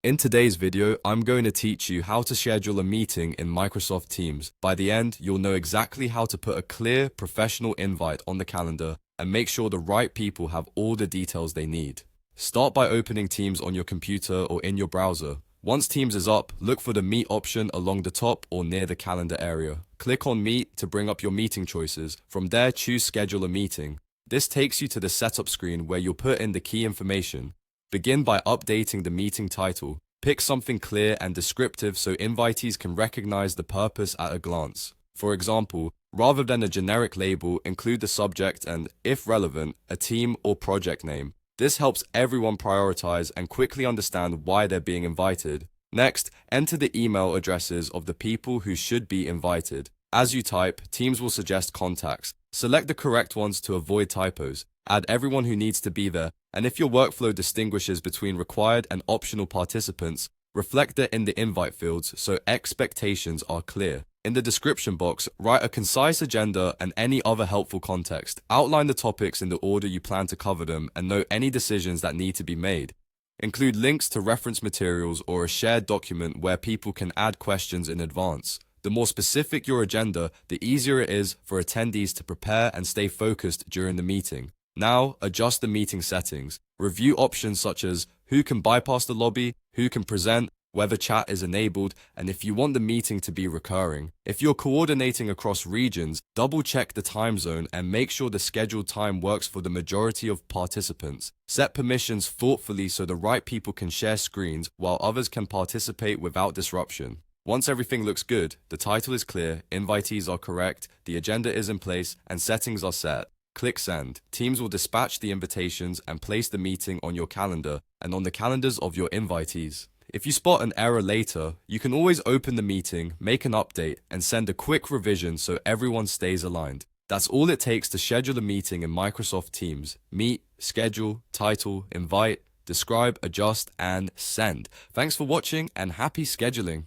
In today's video, I'm going to teach you how to schedule a meeting in Microsoft Teams. By the end, you'll know exactly how to put a clear, professional invite on the calendar and make sure the right people have all the details they need. Start by opening Teams on your computer or in your browser. Once Teams is up, look for the Meet option along the top or near the calendar area. Click on Meet to bring up your meeting choices. From there, choose Schedule a Meeting. This takes you to the setup screen where you'll put in the key information. Begin by updating the meeting title. Pick something clear and descriptive so invitees can recognize the purpose at a glance. For example, rather than a generic label, include the subject and, if relevant, a team or project name. This helps everyone prioritize and quickly understand why they're being invited. Next, enter the email addresses of the people who should be invited. As you type, Teams will suggest contacts. Select the correct ones to avoid typos. Add everyone who needs to be there, and if your workflow distinguishes between required and optional participants, reflect it in the invite fields so expectations are clear. In the description box, write a concise agenda and any other helpful context. Outline the topics in the order you plan to cover them and note any decisions that need to be made. Include links to reference materials or a shared document where people can add questions in advance. The more specific your agenda, the easier it is for attendees to prepare and stay focused during the meeting. Now, adjust the meeting settings. Review options such as who can bypass the lobby, who can present, whether chat is enabled, and if you want the meeting to be recurring. If you're coordinating across regions, double-check the time zone and make sure the scheduled time works for the majority of participants. Set permissions thoughtfully so the right people can share screens while others can participate without disruption. Once everything looks good, the title is clear, invitees are correct, the agenda is in place, and settings are set. Click Send. Teams will dispatch the invitations and place the meeting on your calendar and on the calendars of your invitees. If you spot an error later, you can always open the meeting, make an update, and send a quick revision so everyone stays aligned. That's all it takes to schedule a meeting in Microsoft Teams. Meet, schedule, title, invite, describe, adjust, and send. Thanks for watching and happy scheduling.